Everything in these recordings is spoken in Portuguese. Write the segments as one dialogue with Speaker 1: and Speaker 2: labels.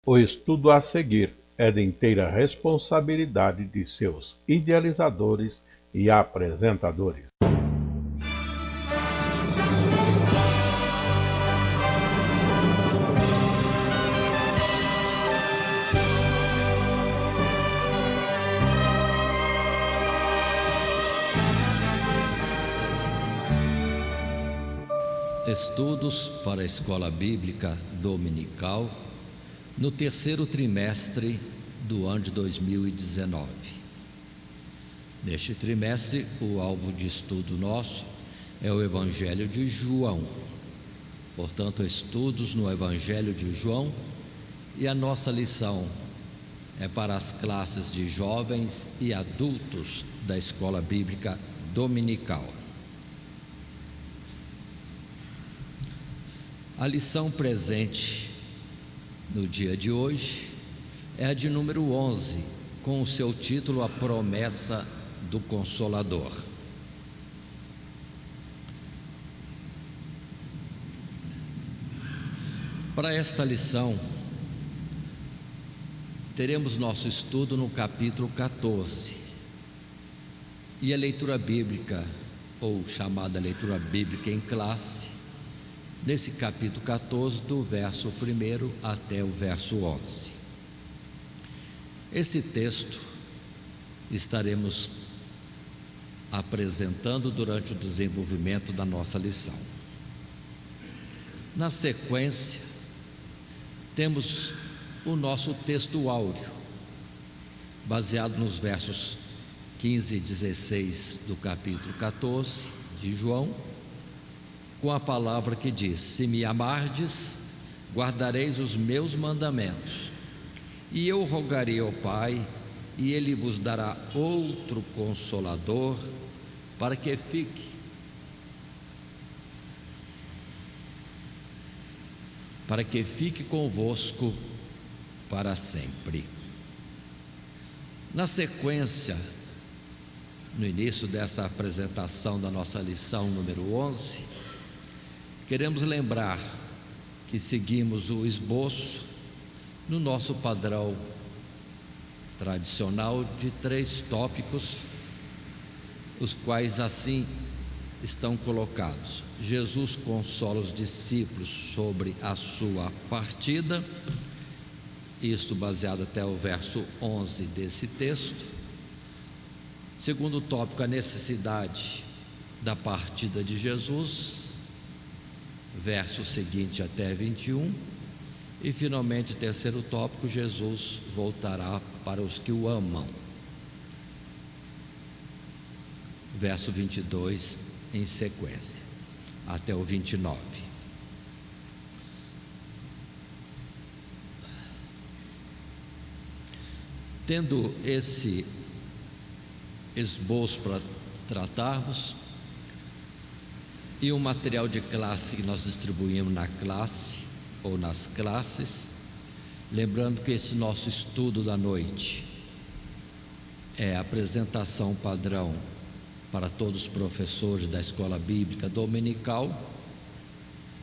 Speaker 1: O estudo a seguir é de inteira responsabilidade de seus idealizadores e apresentadores.
Speaker 2: Estudos para a Escola Bíblica Dominical no terceiro trimestre do ano de 2019. Neste trimestre, o alvo de estudo nosso é o Evangelho de João. Portanto, estudos no Evangelho de João, e a nossa lição é para as classes de jovens e adultos da Escola Bíblica Dominical. A lição presente no dia de hoje é a de número 11, com o seu título A Promessa do Consolador. Para esta lição, teremos nosso estudo no capítulo 14, e a leitura bíblica, ou chamada leitura bíblica em classe, nesse capítulo 14, do verso 1 até o verso 11. Esse texto estaremos apresentando durante o desenvolvimento da nossa lição. Na sequência, temos o nosso texto áureo, baseado nos versos 15 e 16 do capítulo 14 de João, com a palavra que diz: se me amardes, guardareis os meus mandamentos, e eu rogarei ao Pai, e Ele vos dará outro Consolador, para que fique convosco para sempre. Na sequência, no início dessa apresentação da nossa lição número 11, queremos lembrar que seguimos o esboço no nosso padrão tradicional de 3 tópicos, os quais assim estão colocados: Jesus consola os discípulos sobre a sua partida, isto baseado até o verso 11 desse texto. Segundo tópico, a necessidade da partida de Jesus, verso seguinte até 21, e finalmente, terceiro tópico, Jesus voltará para os que o amam, verso 22 em sequência, até o 29. Tendo esse esboço para tratarmos, e um material de classe que nós distribuímos na classe ou nas classes, lembrando que esse nosso estudo da noite é a apresentação padrão para todos os professores da Escola Bíblica Dominical,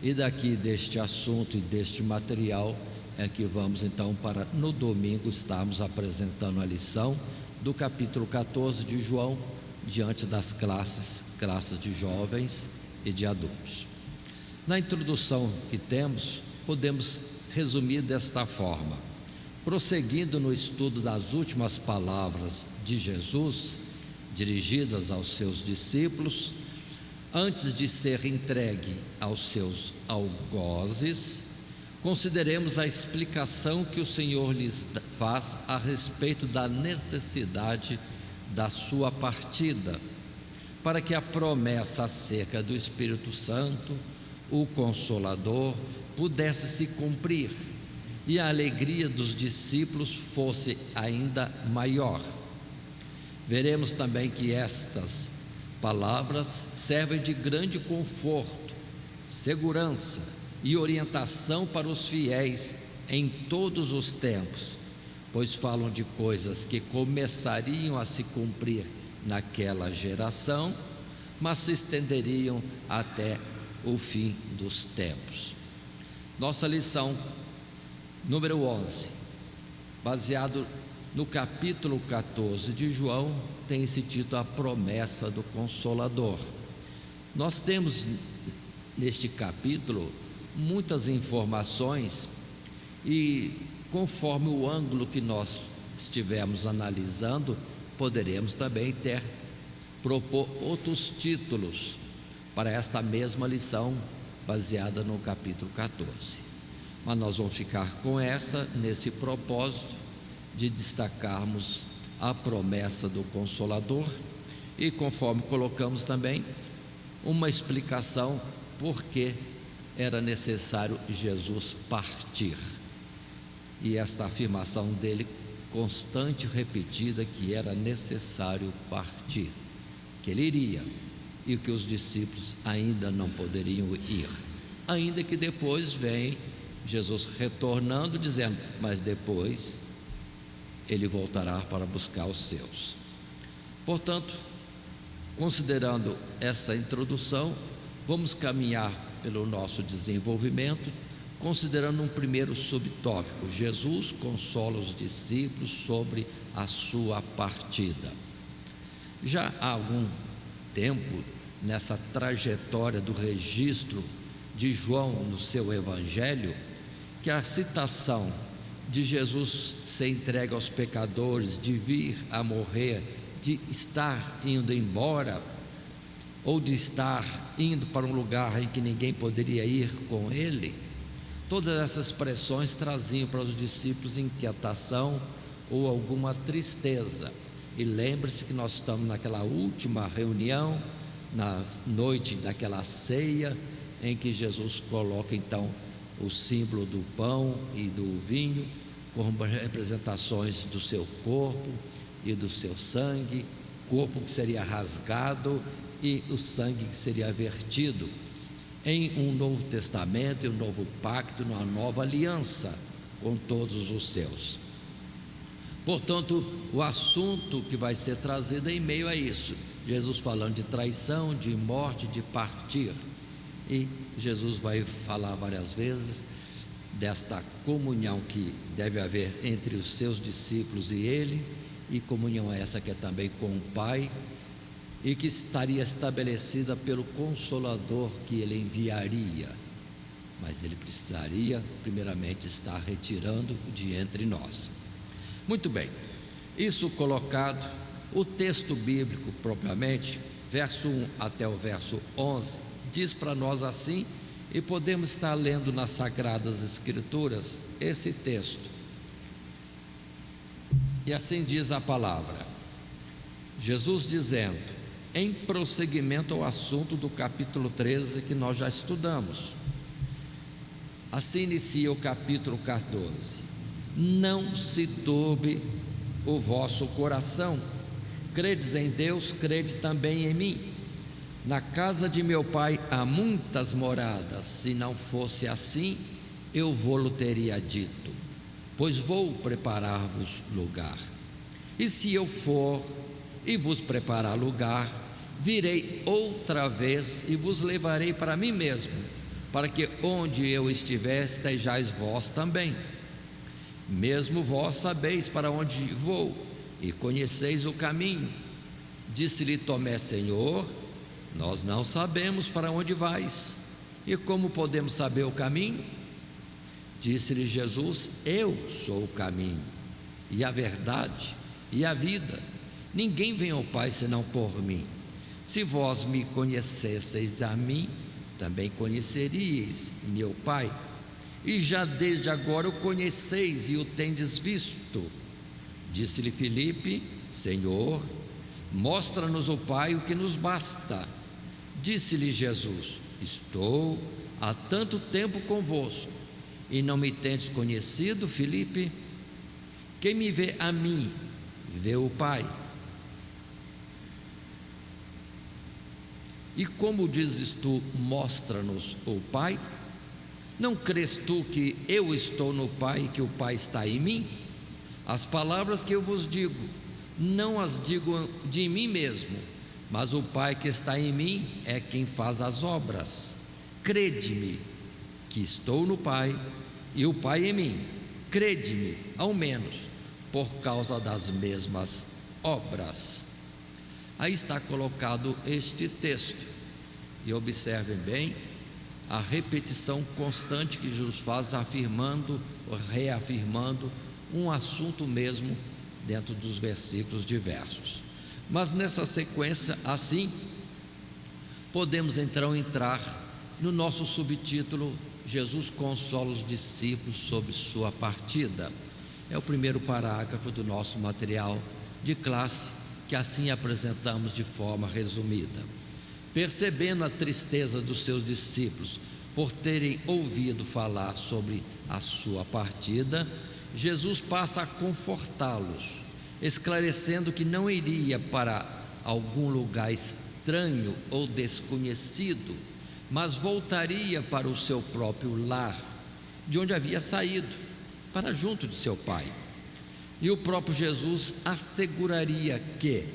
Speaker 2: e daqui deste assunto e deste material é que vamos então, para no domingo estarmos apresentando a lição do capítulo 14 de João diante das classes de jovens e de adultos. Na introdução que temos, podemos resumir desta forma: prosseguindo no estudo das últimas palavras de Jesus, dirigidas aos seus discípulos, antes de ser entregue aos seus algozes, consideremos a explicação que o Senhor lhes faz a respeito da necessidade da sua partida, para que a promessa acerca do Espírito Santo, o Consolador, pudesse se cumprir e a alegria dos discípulos fosse ainda maior. Veremos também que estas palavras servem de grande conforto, segurança e orientação para os fiéis em todos os tempos, pois falam de coisas que começariam a se cumprir naquela geração, mas se estenderiam até o fim dos tempos. Nossa lição Número 11, baseado no capítulo 14 de João, tem esse título: A Promessa do Consolador. Nós temos neste capítulo muitas informações, e conforme o ângulo que nós estivermos analisando, poderemos também propor outros títulos para esta mesma lição baseada no capítulo 14. Mas nós vamos ficar com nesse propósito de destacarmos a promessa do Consolador, e conforme colocamos também uma explicação por que era necessário Jesus partir, e esta afirmação dele constante e repetida, que era necessário partir, que ele iria e que os discípulos ainda não poderiam ir, ainda que depois vem Jesus retornando dizendo: mas depois ele voltará para buscar os seus. Portanto, considerando essa introdução, vamos caminhar pelo nosso desenvolvimento, considerando um primeiro subtópico: Jesus consola os discípulos sobre a sua partida. Já há algum tempo, nessa trajetória do registro de João no seu evangelho, que a citação de Jesus ser entregue aos pecadores, de vir a morrer, de estar indo embora, ou de estar indo para um lugar em que ninguém poderia ir com ele, todas essas expressões traziam para os discípulos inquietação ou alguma tristeza. E lembre-se que nós estamos naquela última reunião, na noite daquela ceia, em que Jesus coloca então o símbolo do pão e do vinho como representações do seu corpo e do seu sangue, corpo que seria rasgado e o sangue que seria vertido em um novo testamento, em um novo pacto, numa nova aliança com todos os seus. Portanto, o assunto que vai ser trazido em meio a isso, Jesus falando de traição, de morte, de partir, e Jesus vai falar várias vezes desta comunhão que deve haver entre os seus discípulos e ele, e comunhão essa que é também com o Pai, e que estaria estabelecida pelo Consolador que ele enviaria, mas ele precisaria primeiramente estar retirando de entre nós. Muito bem, isso colocado, o texto bíblico propriamente, verso 1 até o verso 11, diz para nós assim, e podemos estar lendo nas Sagradas Escrituras esse texto, e assim diz a palavra: Jesus dizendo, em prosseguimento ao assunto do capítulo 13 que nós já estudamos, assim inicia o capítulo 14: não se turbe o vosso coração, credes em Deus, crede também em mim. Na casa de meu pai há muitas moradas, se não fosse assim, eu vou-lo teria dito, pois vou preparar-vos lugar. E se eu for e vos preparar lugar, virei outra vez e vos levarei para mim mesmo, para que onde eu estiver estejais vós também. Mesmo vós sabeis para onde vou e conheceis o caminho. Disse-lhe Tomé: Senhor, nós não sabemos para onde vais, e como podemos saber o caminho? Disse-lhe Jesus: eu sou o caminho e a verdade e a vida, ninguém vem ao Pai senão por mim. Se vós me conhecesseis a mim, também conheceríeis meu Pai, e já desde agora o conheceis e o tendes visto. Disse-lhe Filipe: Senhor, mostra-nos o Pai, o que nos basta. Disse-lhe Jesus: estou há tanto tempo convosco e não me tendes conhecido, Filipe? Quem me vê a mim, vê o Pai. E como dizes tu, mostra-nos o Pai? Não crês tu que eu estou no Pai e que o Pai está em mim? As palavras que eu vos digo, não as digo de mim mesmo, mas o Pai que está em mim é quem faz as obras. Crede-me que estou no Pai e o Pai em mim. crede-me, ao menos, por causa das mesmas obras. Aí está colocado este texto, e observem bem a repetição constante que Jesus faz, afirmando, reafirmando um assunto mesmo dentro dos versículos diversos. Mas nessa sequência, assim, podemos então entrar no nosso subtítulo: Jesus consola os discípulos sobre sua partida. É o primeiro parágrafo do nosso material de classe, que assim apresentamos de forma resumida. Percebendo a tristeza dos seus discípulos por terem ouvido falar sobre a sua partida, Jesus passa a confortá-los, esclarecendo que não iria para algum lugar estranho ou desconhecido, mas voltaria para o seu próprio lar, de onde havia saído, para junto de seu Pai. E o próprio Jesus asseguraria que,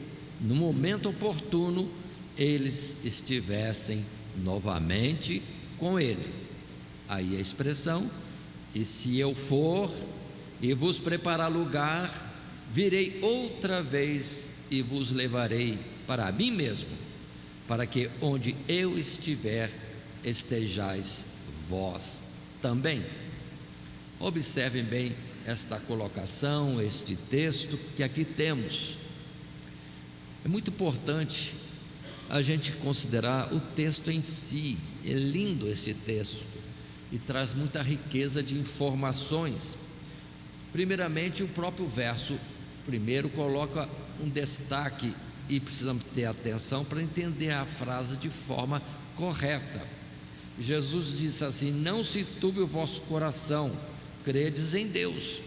Speaker 2: no momento oportuno, eles estivessem novamente com Ele. Aí a expressão: e se eu for e vos preparar lugar, virei outra vez e vos levarei para mim mesmo, para que onde eu estiver, estejais vós também. Observem bem esta colocação, este texto que aqui temos. É muito importante a gente considerar o texto em si. É lindo esse texto e traz muita riqueza de informações. Primeiramente, o próprio verso primeiro coloca um destaque, e precisamos ter atenção para entender a frase de forma correta. Jesus disse assim: não se turbe o vosso coração, credes em Deus,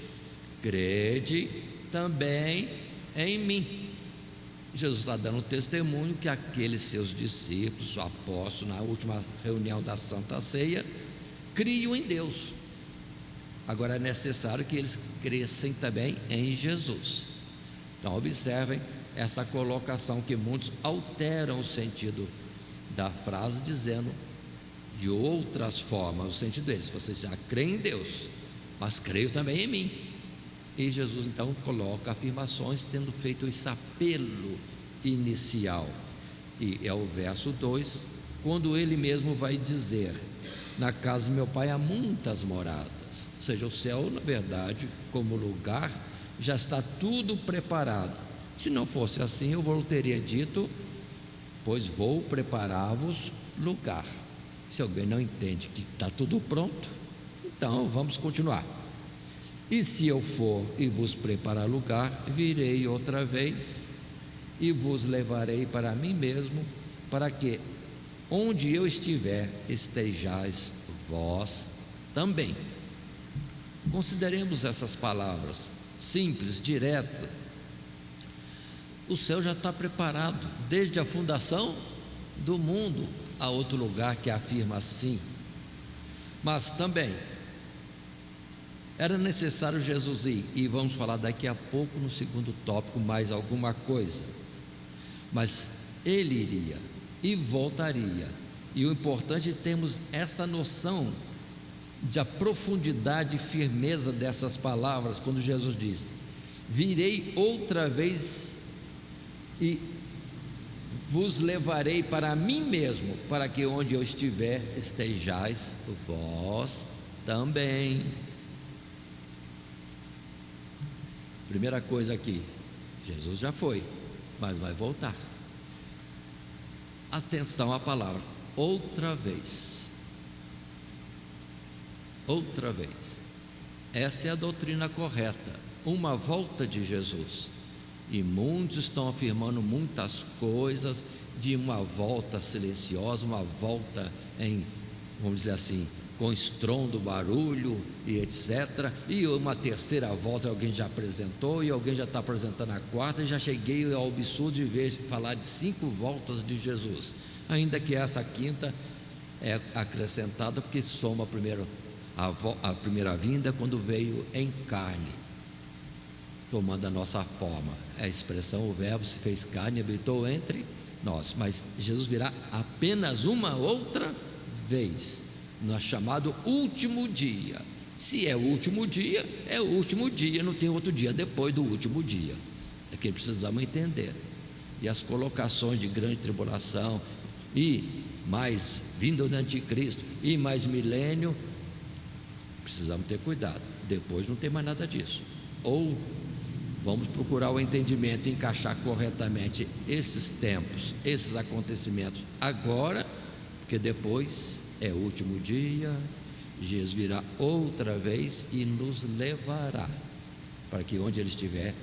Speaker 2: crede também em mim. Jesus está dando testemunho que aqueles seus discípulos, apóstolos, na última reunião da Santa Ceia, criam em Deus. Agora é necessário que eles crescem também em Jesus. Então observem essa colocação, que muitos alteram o sentido da frase, dizendo de outras formas. O sentido é esse: vocês já creem em Deus, mas creio também em mim. E Jesus então coloca afirmações, tendo feito esse apelo inicial. E é o verso 2, quando ele mesmo vai dizer: na casa de meu Pai há muitas moradas. Ou seja, o céu, na verdade, como lugar, já está tudo preparado. Se não fosse assim, eu vos teria dito: pois vou preparar-vos lugar. Se alguém não entende que está tudo pronto, então vamos continuar. E se eu for e vos preparar lugar, virei outra vez e vos levarei para mim mesmo, para que onde eu estiver, estejais vós também. Consideremos essas palavras simples, diretas. O céu já está preparado desde a fundação do mundo. Há outro lugar que afirma assim. Mas também era necessário Jesus ir, e vamos falar daqui a pouco no segundo tópico mais alguma coisa. Mas ele iria e voltaria. E o importante é termos essa noção da profundidade e firmeza dessas palavras, quando Jesus diz: virei outra vez e vos levarei para mim mesmo, para que onde eu estiver, estejais vós também. Primeira coisa aqui: Jesus já foi, mas vai voltar. Atenção à palavra outra vez. Outra vez. Essa é a doutrina correta, uma volta de Jesus. E muitos estão afirmando muitas coisas de uma volta silenciosa, uma volta em, vamos dizer assim, com estrondo, barulho e etc. E uma terceira volta alguém já apresentou, e alguém já está apresentando a quarta, e já cheguei ao absurdo de falar de 5 voltas de Jesus, ainda que essa quinta é acrescentada porque soma primeiro a primeira vinda, quando veio em carne, tomando a nossa forma. A expressão: o verbo se fez carne e habitou entre nós. Mas Jesus virá apenas uma outra vez, no chamado último dia. Se é o último dia, é o último dia, não tem outro dia depois do último dia. É que precisamos entender. E as colocações de grande tribulação, e mais vinda do anticristo, e mais milênio, precisamos ter cuidado. Depois não tem mais nada disso. Ou vamos procurar o entendimento e encaixar corretamente esses tempos, esses acontecimentos agora, porque depois é o último dia. Jesus virá outra vez e nos levará para que onde Ele estiver,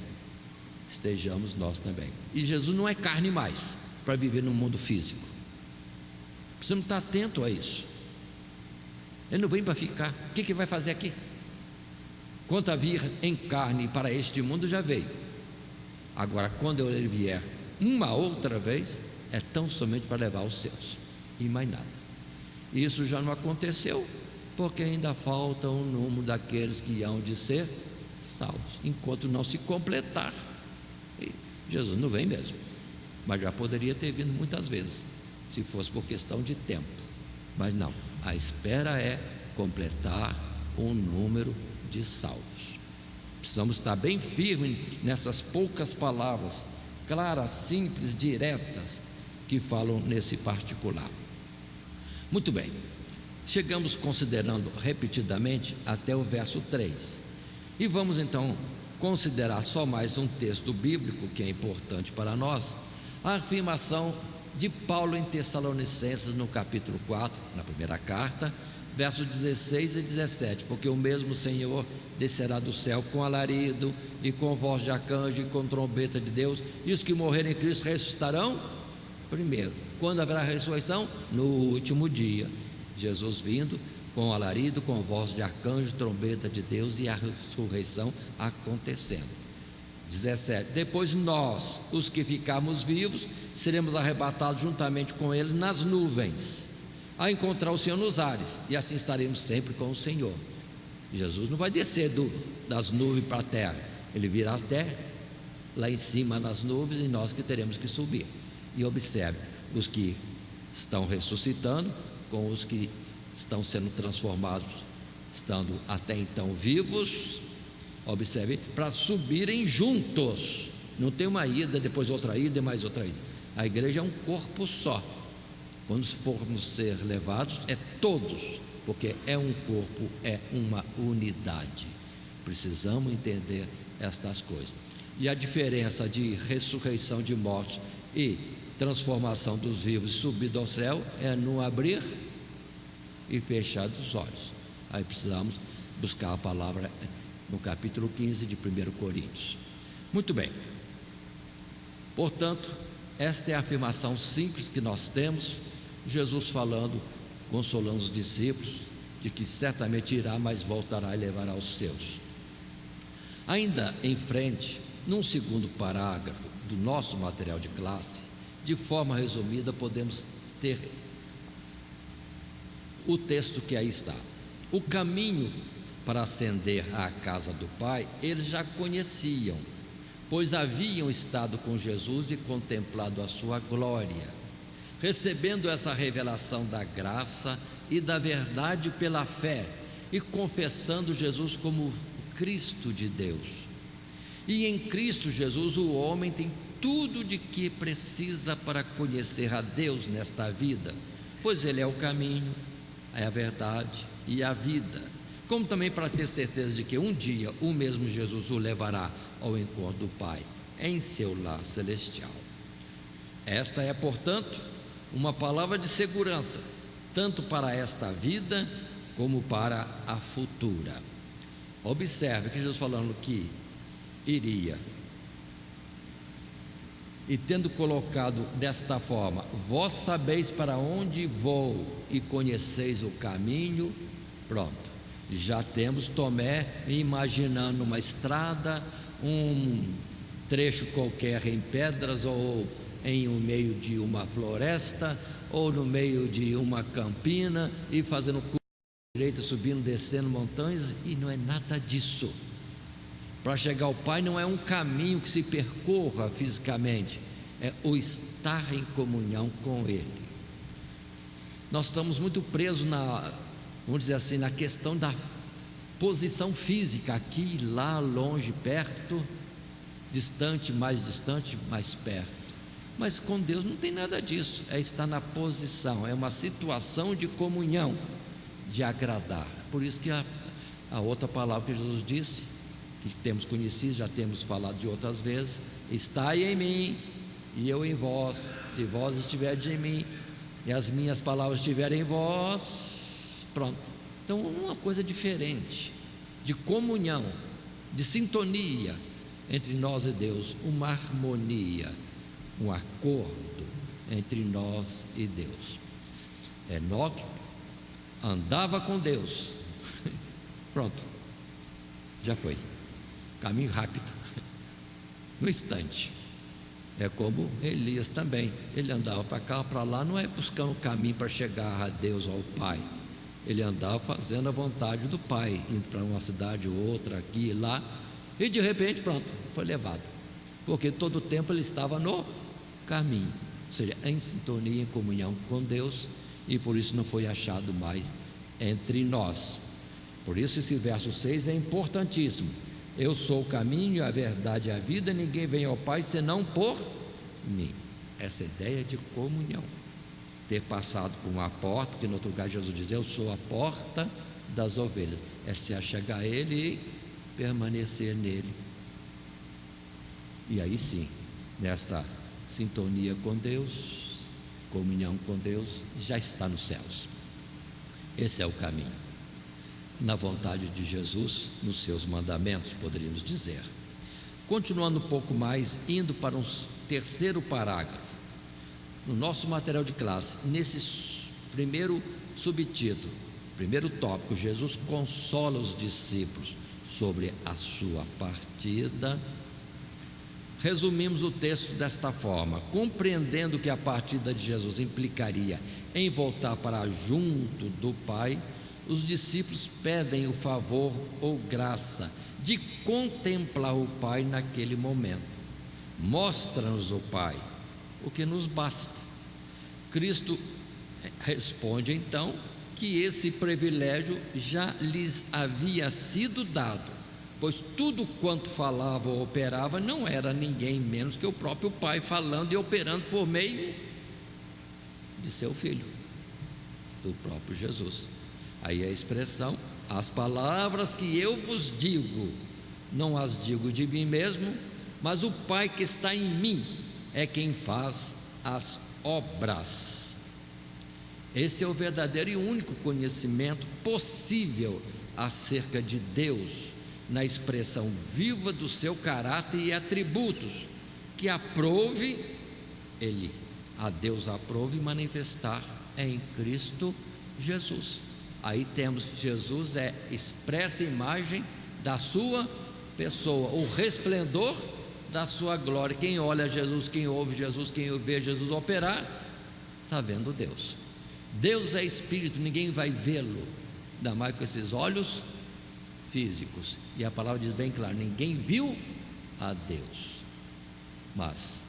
Speaker 2: estejamos nós também. E Jesus não é carne mais para viver no mundo físico. Precisamos estar atento a isso. Ele não vem para ficar. O que vai fazer aqui? Quanto a vir em carne para este mundo, já veio. Agora, quando Ele vier uma outra vez, é tão somente para levar os seus e mais nada. Isso já não aconteceu, porque ainda falta um número daqueles que hão de ser salvos, enquanto não se completar. E Jesus não vem mesmo, mas já poderia ter vindo muitas vezes, se fosse por questão de tempo. Mas não, a espera é completar um número de salvos. Precisamos estar bem firmes nessas poucas palavras, claras, simples, diretas, que falam nesse particular. Muito bem. Chegamos considerando repetidamente até o verso 3. E vamos então considerar só mais um texto bíblico que é importante para nós, a afirmação de Paulo em Tessalonicenses, no capítulo 4, na primeira carta, versos 16 e 17, porque o mesmo Senhor descerá do céu com alarido e com voz de arcanjo e com trombeta de Deus, e os que morrerem em Cristo ressuscitarão primeiro. Quando haverá ressurreição? No último dia. Jesus vindo com alarido, com voz de arcanjo, trombeta de Deus, e a ressurreição acontecendo. 17. Depois nós, os que ficarmos vivos, seremos arrebatados juntamente com eles nas nuvens, a encontrar o Senhor nos ares, e assim estaremos sempre com o Senhor. Jesus não vai descer das nuvens para a terra, Ele virá até lá em cima nas nuvens, e nós que teremos que subir. E observe, os que estão ressuscitando com os que estão sendo transformados, estando até então vivos, observe, para subirem juntos. Não tem uma ida, depois outra ida e mais outra ida. A igreja é um corpo só. Quando formos ser levados, é todos, porque é um corpo, é uma unidade. Precisamos entender estas coisas. E a diferença de ressurreição de mortos e transformação dos vivos e subida ao céu é no abrir e fechar dos olhos. Aí precisamos buscar a palavra no capítulo 15 de 1 Coríntios. Muito bem. Portanto, esta é a afirmação simples que nós temos, Jesus falando, consolando os discípulos, de que certamente irá, mas voltará e levará os seus. Ainda em frente, num segundo parágrafo do nosso material de classe, de forma resumida, podemos ter o texto que aí está. O caminho para ascender à casa do Pai, eles já conheciam, pois haviam estado com Jesus e contemplado a sua glória, recebendo essa revelação da graça e da verdade pela fé, e confessando Jesus como Cristo de Deus. E em Cristo Jesus o homem tem tudo de que precisa para conhecer a Deus nesta vida, pois Ele é o caminho, é a verdade e a vida, como também para ter certeza de que um dia o mesmo Jesus o levará ao encontro do Pai em seu lar celestial. Esta é, portanto, uma palavra de segurança, tanto para esta vida como para a futura. Observe que Jesus falando que iria, e tendo colocado desta forma: vós sabeis para onde vou e conheceis o caminho. Pronto, já temos Tomé imaginando uma estrada, um trecho qualquer em pedras, ou em um meio de uma floresta, ou no meio de uma campina, e fazendo curva direita, subindo, descendo montanhas, e não é nada disso. Para chegar ao Pai não é um caminho que se percorra fisicamente, é o estar em comunhão com Ele. Nós estamos muito presos vamos dizer assim, na questão da posição física, aqui, lá, longe, perto, distante, mais perto. Mas com Deus não tem nada disso, é estar na posição, é uma situação de comunhão, de agradar. Por isso que a outra palavra que Jesus disse, que temos conhecido, já temos falado de outras vezes: estai em mim e eu em vós, se vós estiverdes em mim e as minhas palavras estiverem em vós, pronto. Então, uma coisa diferente, de comunhão, de sintonia entre nós e Deus, uma harmonia, um acordo entre nós e Deus. Enoque andava com Deus, pronto, já foi, caminho rápido, no instante. É como Elias também, ele andava para cá, para lá, não é buscando caminho para chegar a Deus, ao Pai. Ele andava fazendo a vontade do Pai, indo para uma cidade ou outra, aqui e lá, e de repente, pronto, foi levado, porque todo o tempo ele estava no caminho, ou seja, em sintonia, em comunhão com Deus, e por isso não foi achado mais entre nós. Por isso esse verso 6 é importantíssimo: eu sou o caminho, a verdade e a vida, ninguém vem ao Pai senão por mim. Essa ideia de comunhão, ter passado por uma porta, que no outro lugar Jesus diz: eu sou a porta das ovelhas, é se achegar a Ele e permanecer nele. E aí sim, nessa sintonia com Deus, comunhão com Deus, já está nos céus. Esse é o caminho, na vontade de Jesus, nos seus mandamentos, poderíamos dizer. Continuando um pouco mais, indo para um terceiro parágrafo, no nosso material de classe, nesse primeiro subtítulo, primeiro tópico: Jesus consola os discípulos sobre a sua partida. Resumimos o texto desta forma: compreendendo que a partida de Jesus implicaria em voltar para junto do Pai, os discípulos pedem o favor ou graça de contemplar o Pai naquele momento. Mostra-nos o Pai, o que nos basta. Cristo responde então que esse privilégio já lhes havia sido dado, pois tudo quanto falava ou operava não era ninguém menos que o próprio Pai falando e operando por meio de seu Filho, do próprio Jesus. Aí a expressão: as palavras que eu vos digo, não as digo de mim mesmo, mas o Pai que está em mim é quem faz as obras. Esse é o verdadeiro e único conhecimento possível acerca de Deus, na expressão viva do seu caráter e atributos, que aprove Ele, a Deus aprove manifestar em Cristo Jesus. Aí temos: Jesus é expressa imagem da sua pessoa, o resplendor da sua glória. Quem olha Jesus, quem ouve Jesus, quem vê Jesus operar, está vendo Deus. Deus é espírito, ninguém vai vê-lo, ainda mais com esses olhos físicos. E a palavra diz bem claro: ninguém viu a Deus. Mas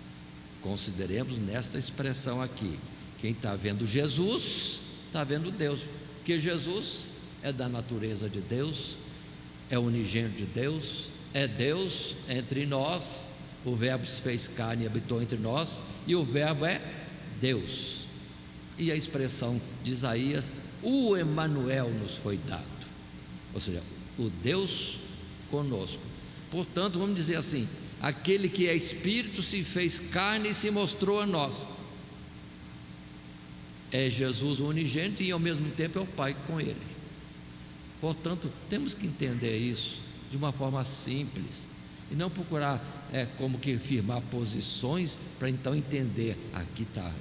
Speaker 2: consideremos nesta expressão aqui: quem está vendo Jesus, está vendo Deus, porque Jesus é da natureza de Deus, é unigênito de Deus, é Deus entre nós. O Verbo se fez carne e habitou entre nós, e o Verbo é Deus. E a expressão de Isaías: o Emanuel nos foi dado, ou seja, o Deus conosco. Portanto, vamos dizer assim: aquele que é Espírito se fez carne e se mostrou a nós. É Jesus o unigênito e ao mesmo tempo é o Pai com ele. Portanto, temos que entender isso de uma forma simples e não procurar como que firmar posições para então entender: aqui está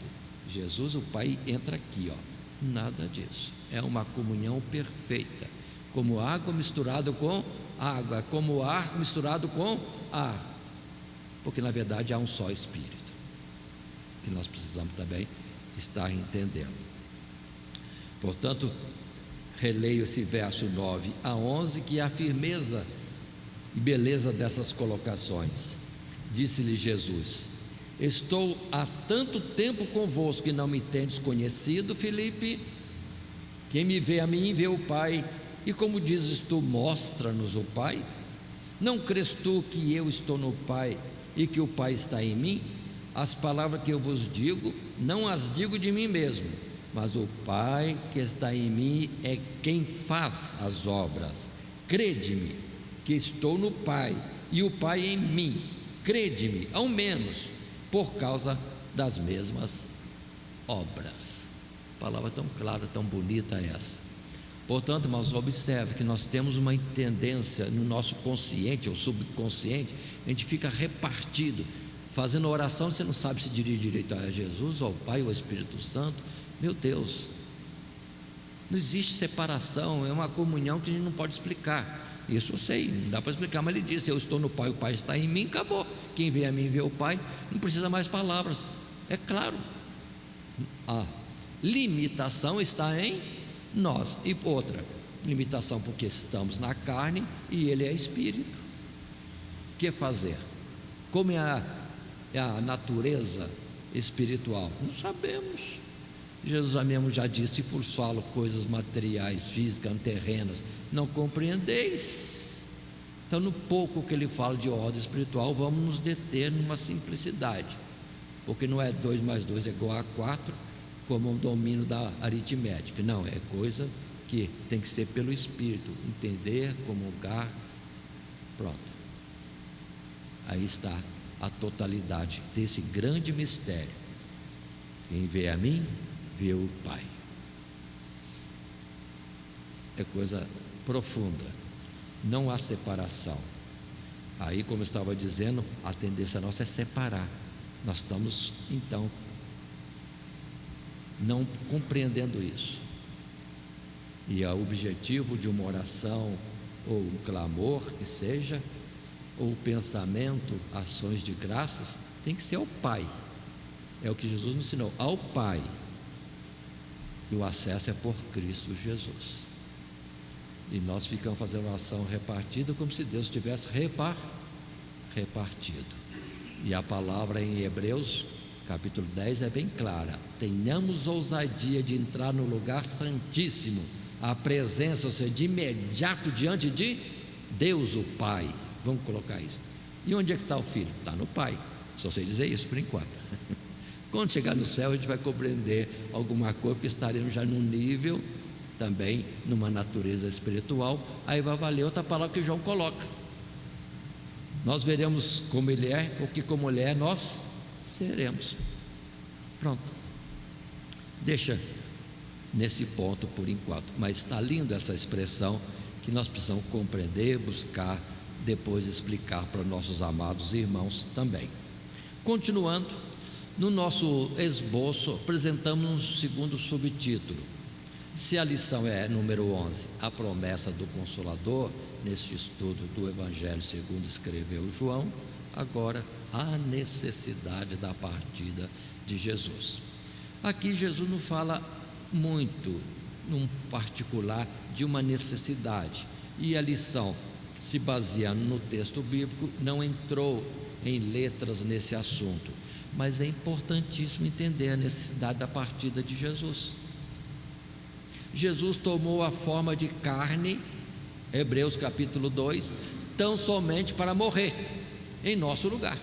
Speaker 2: Jesus, o Pai entra aqui, ó. Nada disso. É uma comunhão perfeita, como água misturada com água, como ar misturado com ar, porque na verdade há um só Espírito, que nós precisamos também estar entendendo. Portanto, releio esse verso 9 a 11, que é a firmeza e beleza dessas colocações. Disse-lhe Jesus: estou há tanto tempo convosco que não me tendes conhecido, Filipe? Quem me vê a mim, vê o Pai. E como dizes tu, mostra-nos o Pai. Não crês tu que eu estou no Pai e que o Pai está em mim? As palavras que eu vos digo, não as digo de mim mesmo, mas o Pai que está em mim é quem faz as obras. Crede-me que estou no Pai e o Pai em mim. Crede-me, ao menos, por causa das mesmas obras. Palavra tão clara, tão bonita essa. Portanto, irmãos, observe que nós temos uma tendência no nosso consciente ou subconsciente, a gente fica repartido, fazendo oração, você não sabe se dirige direito a Jesus, ou ao Pai, ou ao Espírito Santo. Meu Deus, não existe separação, é uma comunhão que a gente não pode explicar. Isso eu sei, não dá para explicar, mas ele disse: eu estou no Pai, o Pai está em mim, acabou. Quem vê a mim vê o Pai, não precisa mais palavras, é claro. A limitação está em nós. E outra limitação, porque estamos na carne e ele é espírito. O que fazer? Como é a natureza espiritual? Não sabemos. Jesus mesmo já disse: se vos falo coisas materiais, físicas, terrenas, não compreendeis. Então, no pouco que ele fala de ordem espiritual, vamos nos deter numa simplicidade, porque não é 2 mais 2 é igual a 4, como um domínio da aritmética. Não, é coisa que tem que ser pelo Espírito, entender, comungar, pronto. Aí está a totalidade desse grande mistério. Quem vê a mim, vê o Pai. É coisa profunda, não há separação. Aí, como eu estava dizendo, a tendência nossa é separar. Nós estamos, então, não compreendendo isso. E o objetivo de uma oração, ou um clamor que seja, ou pensamento, ações de graças, tem que ser ao Pai. É o que Jesus nos ensinou, ao Pai. E o acesso é por Cristo Jesus. E nós ficamos fazendo oração repartida, como se Deus tivesse repartido. E a palavra em Hebreus capítulo 10 é bem clara: tenhamos ousadia de entrar no lugar santíssimo, a presença, ou seja, de imediato diante de Deus o Pai. Vamos colocar isso. E onde é que está o Filho? Está no Pai. Só sei dizer isso por enquanto. Quando chegar no céu, a gente vai compreender alguma coisa, porque estaremos já num nível, também numa natureza espiritual. Aí vai valer outra palavra que João coloca: nós veremos como Ele é, porque como Ele é, nós seremos. Pronto. Deixa nesse ponto por enquanto, mas está lindo essa expressão que nós precisamos compreender, buscar, depois explicar para nossos amados irmãos também. Continuando, no nosso esboço apresentamos um segundo subtítulo. Se a lição é número 11, a promessa do Consolador, neste estudo do Evangelho segundo escreveu João, agora a necessidade da partida de Jesus. Aqui Jesus não fala muito, num particular, de uma necessidade, e a lição, se baseando no texto bíblico, não entrou em letras nesse assunto, mas é importantíssimo entender a necessidade da partida de Jesus. Jesus tomou a forma de carne, Hebreus capítulo 2, tão somente para morrer em nosso lugar.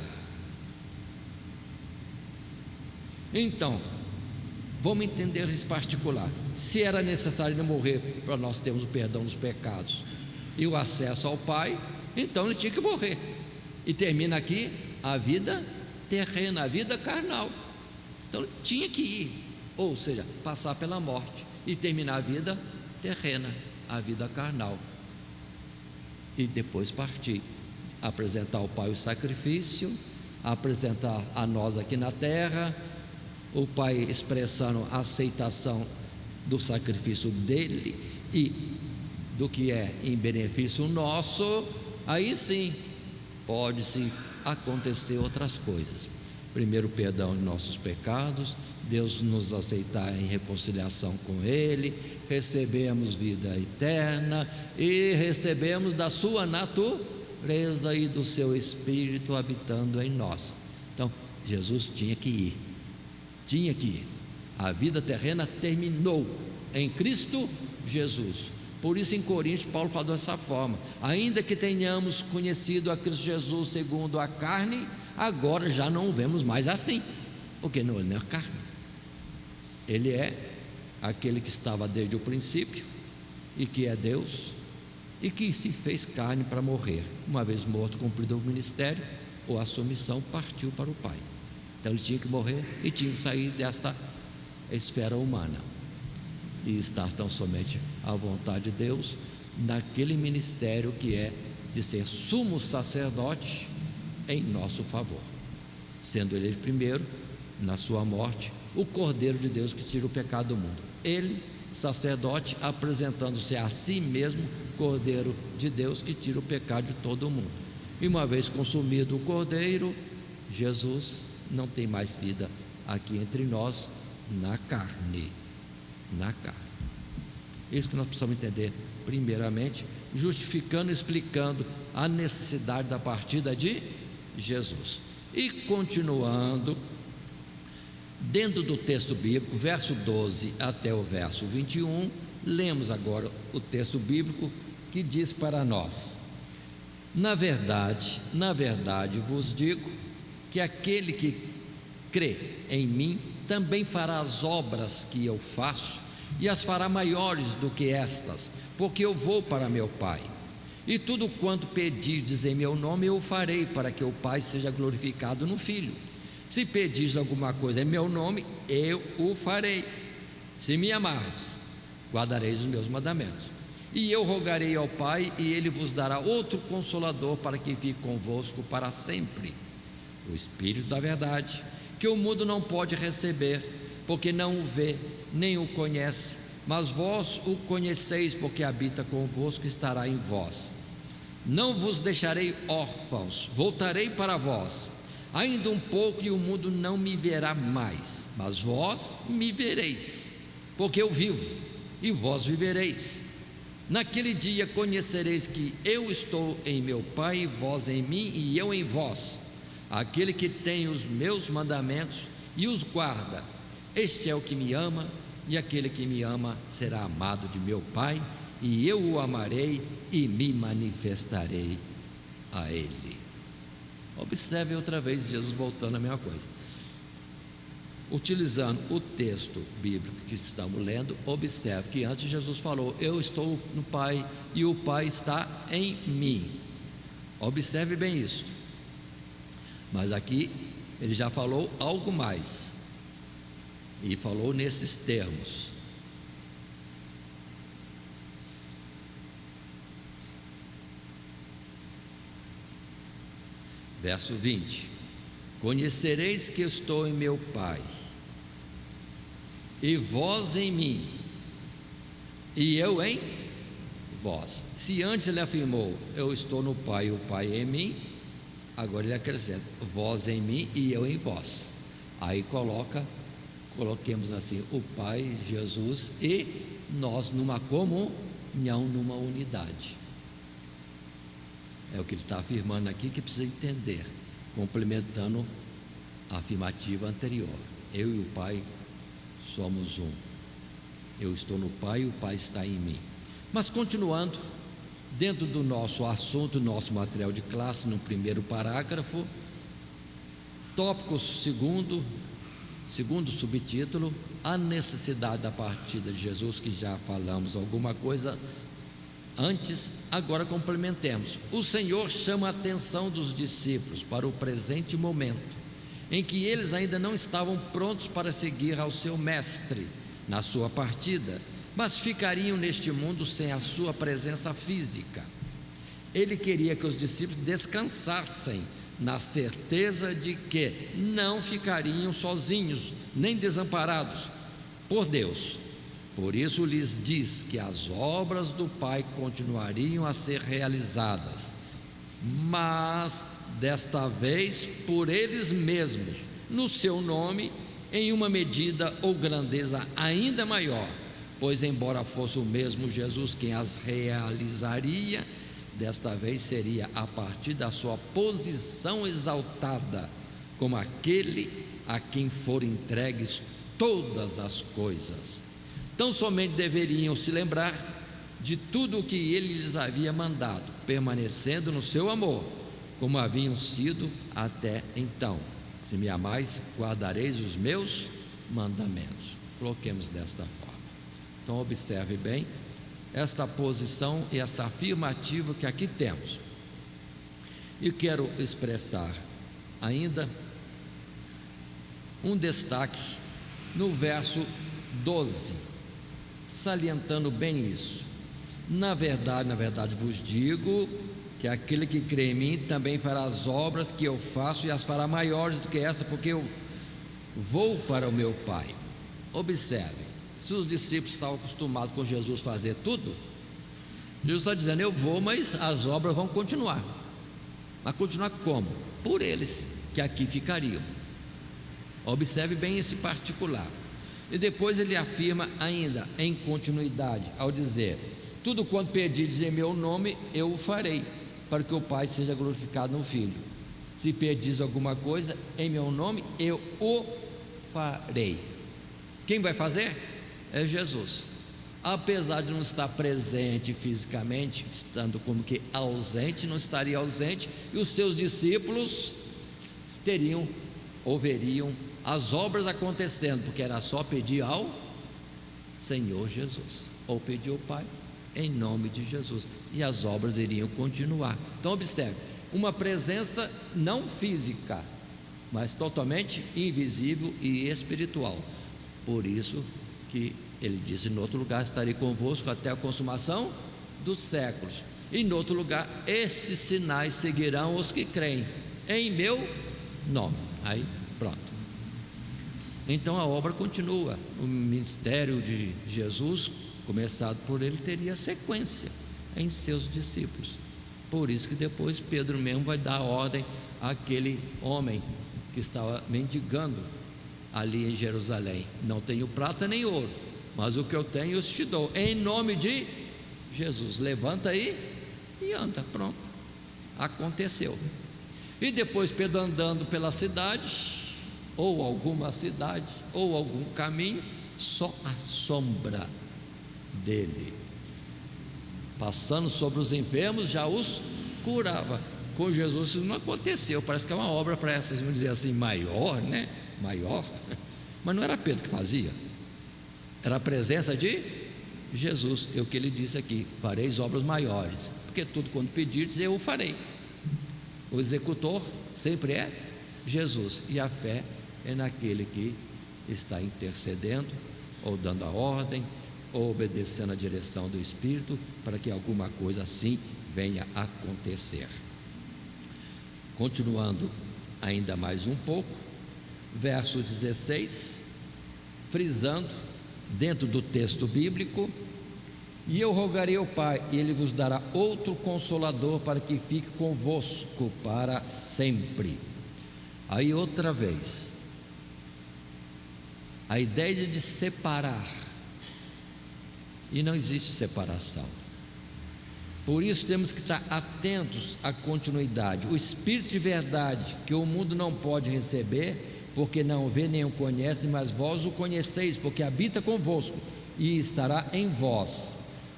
Speaker 2: Então, vamos entender esse particular. Se era necessário morrer para nós termos o perdão dos pecados e o acesso ao Pai, então ele tinha que morrer. E termina aqui a vida terrena, a vida carnal. Então ele tinha que ir, ou seja, passar pela morte e terminar a vida terrena, a vida carnal, e depois partir, apresentar ao Pai o sacrifício, apresentar a nós aqui na terra, o Pai expressando a aceitação do sacrifício dele e do que é em benefício nosso. Aí sim pode sim acontecer outras coisas. Primeiro, o perdão de nossos pecados, Deus nos aceitar em reconciliação com Ele, recebemos vida eterna e recebemos da sua natureza e do seu Espírito habitando em nós. Então Jesus tinha que ir. A vida terrena terminou em Cristo Jesus. Por isso em Coríntios Paulo falou dessa forma: ainda que tenhamos conhecido a Cristo Jesus segundo a carne, agora já não o vemos mais assim, porque não, ele não é carne, ele é aquele que estava desde o princípio e que é Deus e que se fez carne para morrer. Uma vez morto, cumprido o ministério ou a sua missão, partiu para o Pai. Então ele tinha que morrer e tinha que sair desta esfera humana e estar tão somente à vontade de Deus naquele ministério que é de ser sumo sacerdote em nosso favor, sendo ele primeiro na sua morte o Cordeiro de Deus que tira o pecado do mundo. Ele, sacerdote, apresentando-se a si mesmo Cordeiro de Deus que tira o pecado de todo mundo. E uma vez consumido o Cordeiro, Jesus não tem mais vida aqui entre nós na carne. Na carne. Isso que nós precisamos entender primeiramente, justificando e explicando a necessidade da partida de Jesus. E continuando, dentro do texto bíblico, verso 12 até o verso 21, lemos agora o texto bíblico que diz para nós: na verdade vos digo que aquele que crê em mim também fará as obras que eu faço, e as fará maiores do que estas, porque eu vou para meu Pai. E tudo quanto pedirdes em meu nome eu o farei, para que o Pai seja glorificado no Filho. Se pedirdes alguma coisa em meu nome, eu o farei. Se me amardes, guardareis os meus mandamentos. E eu rogarei ao Pai, e ele vos dará outro Consolador, para que fique convosco para sempre, o Espírito da verdade, que o mundo não pode receber, porque não o vê, nem o conhece, mas vós o conheceis, porque habita convosco e estará em vós. Não vos deixarei órfãos, voltarei para vós. Ainda um pouco e o mundo não me verá mais, mas vós me vereis, porque eu vivo e vós vivereis. Naquele dia conhecereis que eu estou em meu Pai, e vós em mim e eu em vós. Aquele que tem os meus mandamentos e os guarda, este é o que me ama, e aquele que me ama será amado de meu Pai, e eu o amarei e me manifestarei a ele. Observe outra vez Jesus voltando a mesma coisa, utilizando o texto bíblico que estamos lendo. Observe que antes Jesus falou: eu estou no Pai e o Pai está em mim. Observe bem isso. Mas aqui ele já falou algo mais, e falou nesses termos. Verso 20: conhecereis que estou em meu Pai, e vós em mim, e eu em vós. Se antes ele afirmou: eu estou no Pai e o Pai em mim, agora ele acrescenta: vós em mim e eu em vós. Aí coloquemos assim: o Pai, Jesus e nós numa comunhão, numa unidade. É o que ele está afirmando aqui, que precisa entender, complementando a afirmativa anterior: eu e o Pai somos um. Eu estou no Pai e o Pai está em mim. Mas continuando, dentro do nosso assunto, nosso material de classe, no primeiro parágrafo, tópico segundo subtítulo: a necessidade da partida de Jesus, que já falamos alguma coisa antes, agora complementemos. O Senhor chama a atenção dos discípulos para o presente momento, em que eles ainda não estavam prontos para seguir ao seu mestre na sua partida, mas ficariam neste mundo sem a sua presença física. Ele queria que os discípulos descansassem na certeza de que não ficariam sozinhos, nem desamparados por Deus. Por isso lhes diz que as obras do Pai continuariam a ser realizadas, mas desta vez por eles mesmos, no seu nome, em uma medida ou grandeza ainda maior, pois embora fosse o mesmo Jesus quem as realizaria, desta vez seria a partir da sua posição exaltada, como aquele a quem foram entregues todas as coisas. Tão somente deveriam se lembrar de tudo o que ele lhes havia mandado, permanecendo no seu amor, como haviam sido até então. Se me amais, guardareis os meus mandamentos. Coloquemos desta forma. Então observe bem esta posição e essa afirmativa que aqui temos. E quero expressar ainda um destaque no verso 12, salientando bem isso. Na verdade vos digo que aquele que crê em mim também fará as obras que eu faço e as fará maiores do que essa, porque eu vou para o meu Pai. Observe, se os discípulos estavam acostumados com Jesus fazer tudo, Jesus está dizendo: eu vou, mas as obras vão continuar. Mas continuar como? Por eles que aqui ficariam. Observe bem esse particular. E depois ele afirma ainda em continuidade, ao dizer: tudo quanto pedirdes em meu nome, eu o farei, para que o Pai seja glorificado no Filho. Se pedirdes alguma coisa em meu nome, eu o farei. Quem vai fazer? É Jesus. Apesar de não estar presente fisicamente, estando como que ausente, não estaria ausente, e os seus discípulos teriam ou veriam as obras acontecendo, porque era só pedir ao Senhor Jesus, ou pedir ao Pai em nome de Jesus, e as obras iriam continuar. Então observe, uma presença não física, mas totalmente invisível e espiritual. Por isso que ele disse: em outro lugar estarei convosco até a consumação dos séculos. E em outro lugar: estes sinais seguirão os que creem em meu nome. Aí pronto. Então a obra continua. O ministério de Jesus, começado por ele, teria sequência em seus discípulos. Por isso que depois Pedro mesmo vai dar ordem àquele homem que estava mendigando ali em Jerusalém: não tenho prata nem ouro, mas o que eu tenho eu te dou, em nome de Jesus, levanta aí e anda. Pronto, aconteceu. E depois Pedro andando pela cidade, ou alguma cidade, ou algum caminho, só a sombra dele, passando sobre os enfermos, já os curava. Com Jesus isso não aconteceu. Parece que é uma obra, para essas, vamos dizer assim, maior, né? Maior, mas não era Pedro que fazia, era a presença de Jesus. É o que ele disse aqui: fareis obras maiores, porque tudo quanto pedirdes eu o farei. O executor sempre é Jesus, e a fé é naquele que está intercedendo, ou dando a ordem, ou obedecendo a direção do Espírito, para que alguma coisa assim venha a acontecer. Continuando ainda mais um pouco, verso 16, frisando dentro do texto bíblico: e eu rogarei ao Pai, e Ele vos dará outro Consolador, para que fique convosco para sempre. Aí outra vez, a ideia de separar, e não existe separação. Por isso temos que estar atentos à continuidade. O Espírito de verdade, que o mundo não pode receber, porque não o vê nem o conhece, mas vós o conheceis, porque habita convosco e estará em vós.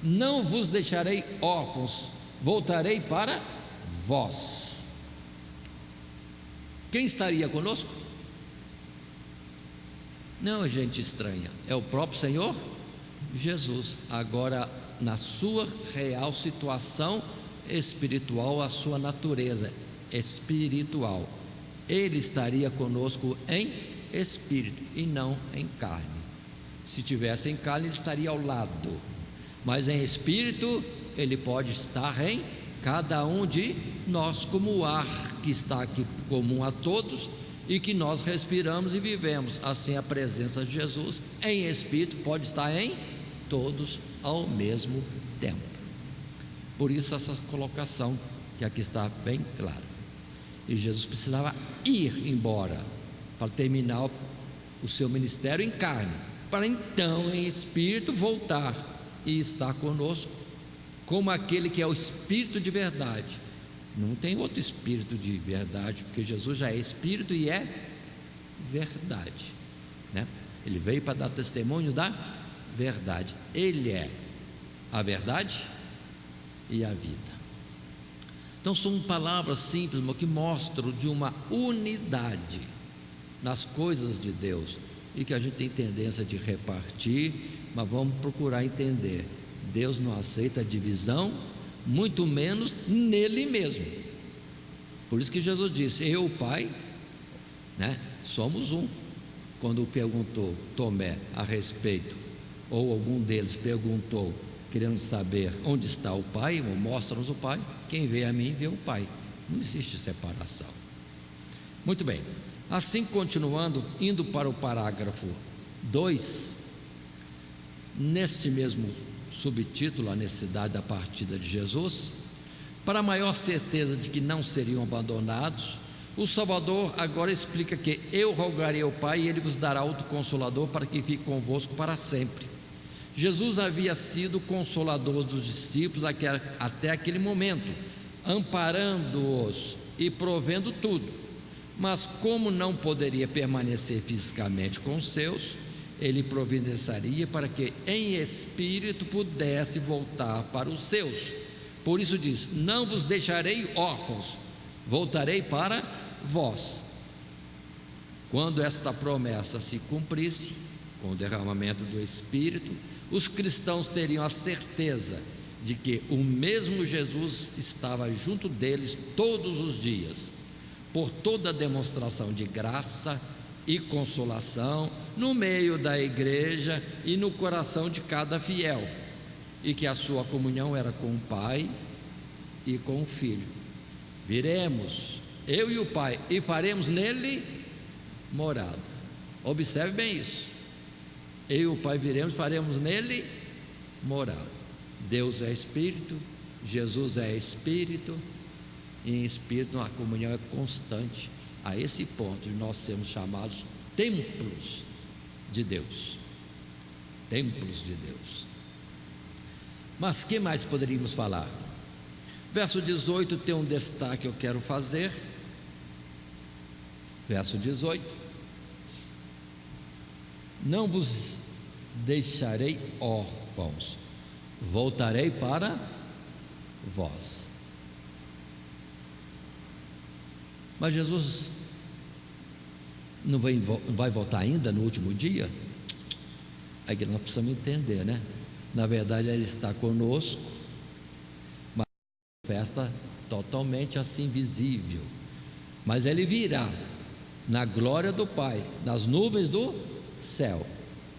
Speaker 2: Não vos deixarei órfãos, voltarei para vós. Quem estaria conosco? Não é gente estranha, é o próprio Senhor Jesus, agora na sua real situação espiritual, a sua natureza espiritual. Ele estaria conosco em espírito e não em carne. Se tivesse em carne, ele estaria ao lado, mas em espírito ele pode estar em cada um de nós, como o ar que está aqui comum a todos e que nós respiramos e vivemos. Assim a presença de Jesus em espírito pode estar em todos ao mesmo tempo. Por isso essa colocação que aqui está bem clara. E Jesus precisava ir embora para terminar o seu ministério em carne, para então em espírito voltar e estar conosco como aquele que é o Espírito de verdade. Não tem outro Espírito de verdade, porque Jesus já é Espírito e é verdade, né? Ele veio para dar testemunho da verdade. Ele é a verdade e a vida. Então são palavras simples, mas que mostram de uma unidade nas coisas de Deus, e que a gente tem tendência de repartir, mas vamos procurar entender. Deus não aceita divisão, muito menos nele mesmo. Por isso que Jesus disse: eu, Pai, somos um. Quando perguntou Tomé a respeito, ou algum deles perguntou, querendo saber onde está o Pai, mostra-nos o Pai. Quem vê a mim vê o Pai. Não existe separação. Muito bem, assim continuando, indo para o parágrafo 2, neste mesmo subtítulo, a necessidade da partida de Jesus, para maior certeza de que não seriam abandonados, o Salvador agora explica que eu rogarei ao Pai e Ele vos dará outro Consolador para que fique convosco para sempre. Jesus havia sido consolador dos discípulos até aquele momento, amparando-os e provendo tudo, mas como não poderia permanecer fisicamente com os seus, Ele providenciaria para que em espírito pudesse voltar para os seus. Por isso diz: não vos deixarei órfãos, voltarei para vós. Quando esta promessa se cumprisse, com o derramamento do Espírito, os cristãos teriam a certeza de que o mesmo Jesus estava junto deles todos os dias, por toda a demonstração de graça e consolação no meio da igreja e no coração de cada fiel, e que a sua comunhão era com o Pai e com o Filho. Viremos, eu e o Pai, e faremos nele morada. Observe bem isso. Eu e o Pai viremos, faremos nele morada. Deus é Espírito, Jesus é Espírito, e em Espírito a comunhão é constante, a esse ponto de nós sermos chamados templos de Deus. Templos de Deus. Mas que mais poderíamos falar? Verso 18 tem um destaque que eu quero fazer. Verso 18: não vos deixarei órfãos, voltarei para vós. Mas Jesus não vai voltar ainda no último dia? Aí que nós precisamos entender, Na verdade, Ele está conosco, mas festa totalmente assim visível. Mas Ele virá na glória do Pai, nas nuvens do céu,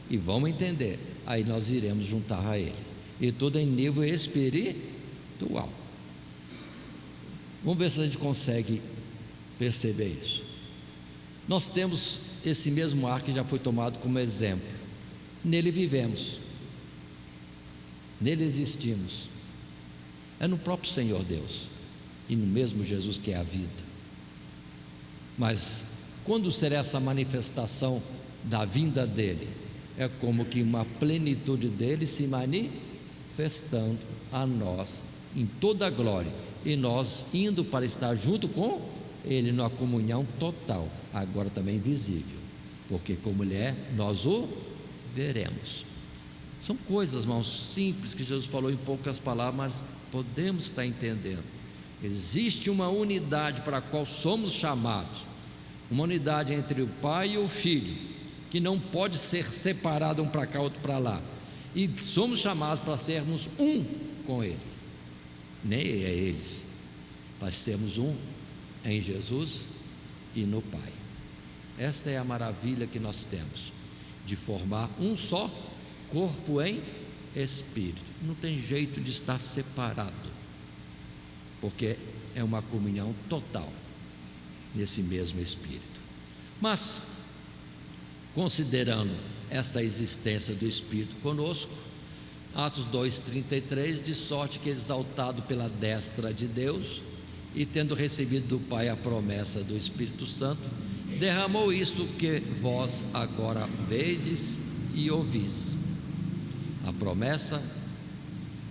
Speaker 2: e vamos entender, aí nós iremos juntar a Ele, e tudo em nível espiritual. Vamos ver se a gente consegue perceber isso. Nós temos esse mesmo ar que já foi tomado como exemplo. Nele vivemos, nele existimos. É no próprio Senhor Deus e no mesmo Jesus que é a vida. Mas quando será essa manifestação da vinda dele? É como que uma plenitude dele se manifestando a nós em toda a glória, e nós indo para estar junto com ele numa comunhão total, agora também visível, porque como ele é, nós o veremos. São coisas, irmãos, simples que Jesus falou em poucas palavras, mas podemos estar entendendo. Existe uma unidade para a qual somos chamados, uma unidade entre o Pai e o Filho, que não pode ser separada um para cá, outro para lá, e somos chamados para sermos um com eles, nem é eles, para sermos um em Jesus e no Pai. Esta é a maravilha que nós temos, de formar um só corpo em espírito. Não tem jeito de estar separado, porque é uma comunhão total nesse mesmo espírito. Mas considerando essa existência do Espírito conosco, Atos 2:33, de sorte que exaltado pela destra de Deus e tendo recebido do Pai a promessa do Espírito Santo, derramou isto que vós agora vedes e ouvis, a promessa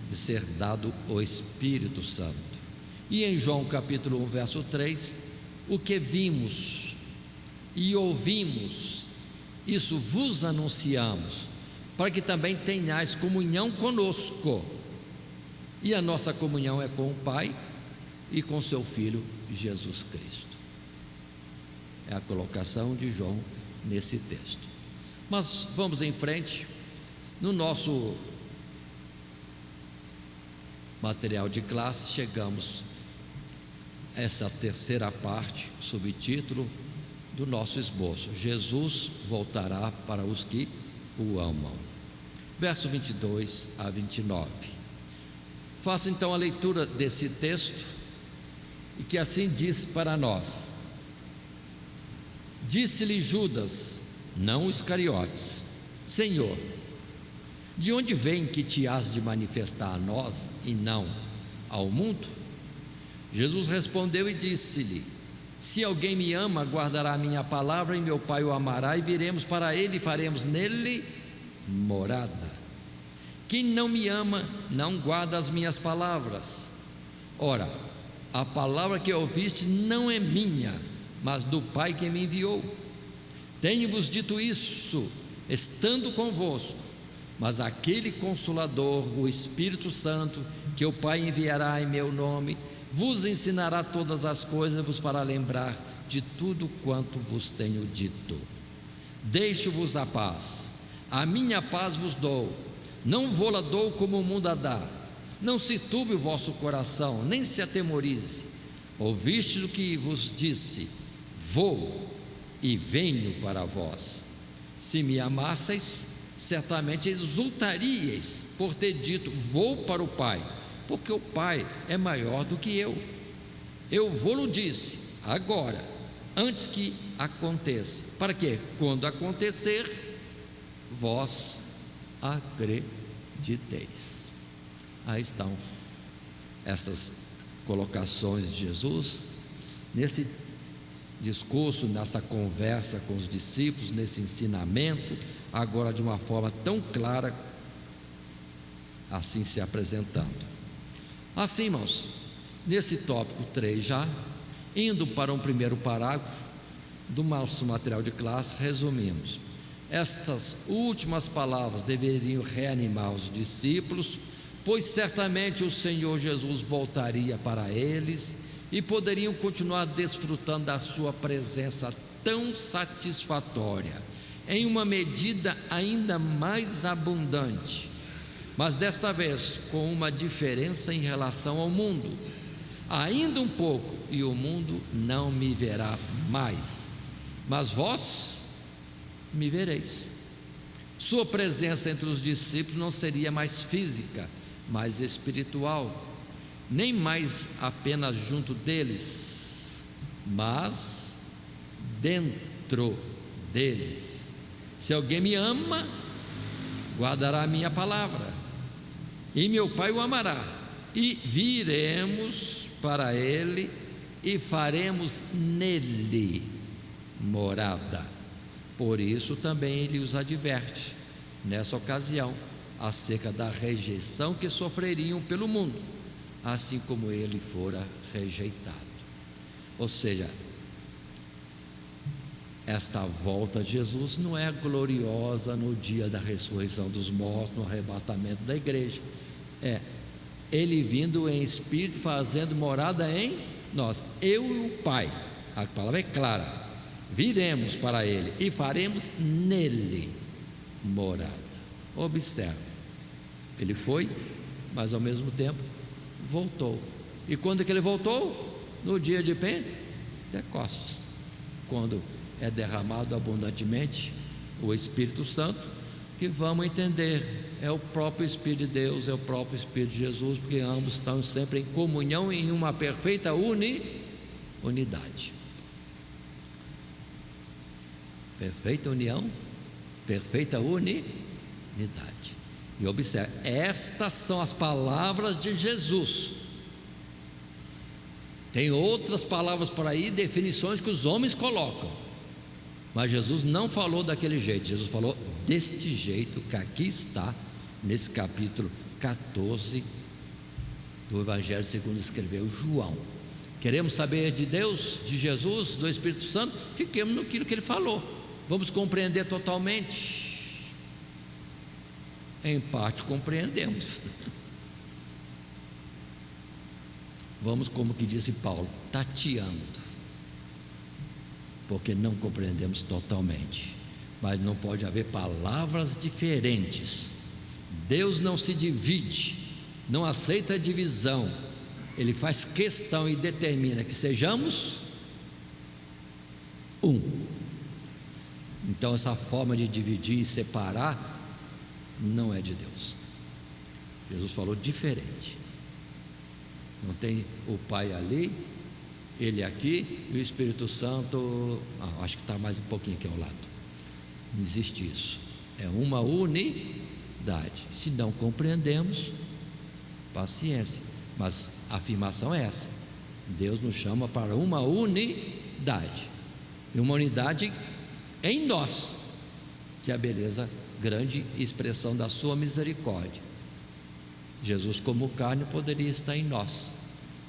Speaker 2: de ser dado o Espírito Santo. E em João capítulo 1 verso 3, o que vimos e ouvimos, isso vos anunciamos, para que também tenhais comunhão conosco, e a nossa comunhão é com o Pai e com seu Filho Jesus Cristo. É a colocação de João nesse texto. Mas vamos em frente. No nosso material de classe, chegamos a essa terceira parte, subtítulo do nosso esboço: Jesus voltará para os que o amam. Verso 22 a 29. Faça então a leitura desse texto, e que assim diz para nós: Disse-lhe Judas, não Iscariotes: Senhor, de onde vem que te has de manifestar a nós e não ao mundo? Jesus respondeu e disse-lhe: Se alguém me ama, guardará a minha palavra, e meu Pai o amará, e viremos para ele e faremos nele morada. Quem não me ama, não guarda as minhas palavras. Ora, a palavra que ouviste não é minha, mas do Pai que me enviou. Tenho-vos dito isso, estando convosco, mas aquele Consolador, o Espírito Santo, que o Pai enviará em meu nome, vos ensinará todas as coisas e vos fará lembrar de tudo quanto vos tenho dito. Deixo-vos a paz, a minha paz vos dou, não vou-la dou como o mundo a dá. Não se turbe o vosso coração, nem se atemorize. Ouviste o que vos disse: vou e venho para vós. Se me amasseis, certamente exultaríeis por ter dito: vou para o Pai, porque o Pai é maior do que eu. Eu vou-lo disse agora, antes que aconteça, para que, quando acontecer, vós acrediteis. Aí estão essas colocações de Jesus nesse discurso, nessa conversa com os discípulos, nesse ensinamento, agora de uma forma tão clara, assim se apresentando. Assim, irmãos, nesse tópico 3 já, indo para um primeiro parágrafo do nosso material de classe, resumimos: estas últimas palavras deveriam reanimar os discípulos, pois certamente o Senhor Jesus voltaria para eles e poderiam continuar desfrutando da sua presença tão satisfatória, em uma medida ainda mais abundante, mas desta vez com uma diferença em relação ao mundo. Ainda um pouco e o mundo não me verá mais, mas vós me vereis. Sua presença entre os discípulos não seria mais física, mas espiritual, nem mais apenas junto deles, mas dentro deles. Se alguém me ama, guardará a minha palavra, e meu Pai o amará, e viremos para ele e faremos nele morada. Por isso também ele os adverte nessa ocasião acerca da rejeição que sofreriam pelo mundo, assim como ele fora rejeitado. Ou seja, esta volta de Jesus não é gloriosa no dia da ressurreição dos mortos, no arrebatamento da igreja. É ele vindo em espírito, fazendo morada em nós, eu e o Pai. A palavra é clara: viremos para ele e faremos nele morada. Observe, ele foi, mas ao mesmo tempo voltou. E quando é que ele voltou? No dia de Pentecostes, quando é derramado abundantemente o Espírito Santo, que vamos entender, é o próprio Espírito de Deus, é o próprio Espírito de Jesus, porque ambos estão sempre em comunhão, em uma perfeita unidade. Perfeita união, perfeita unidade. E observe, estas são as palavras de Jesus. Tem outras palavras por aí, definições que os homens colocam, mas Jesus não falou daquele jeito. Jesus falou deste jeito que aqui está, nesse capítulo 14 do Evangelho segundo escreveu João. Queremos saber de Deus, de Jesus, do Espírito Santo? Fiquemos naquilo que ele falou. Vamos compreender totalmente? Em parte compreendemos, vamos, como que disse Paulo, tateando, porque não compreendemos totalmente. Mas não pode haver palavras diferentes. Deus não se divide, não aceita divisão. Ele faz questão e determina que sejamos um. Então essa forma de dividir e separar não é de Deus. Jesus falou diferente. Não tem o Pai ali, Ele aqui e o Espírito Santo, acho que está mais um pouquinho aqui ao lado. Não existe isso. É uma unidade. Se não compreendemos, paciência. Mas a afirmação é essa: Deus nos chama para uma unidade. E uma unidade em nós, que é a beleza, grande expressão da sua misericórdia. Jesus, como carne, poderia estar em nós,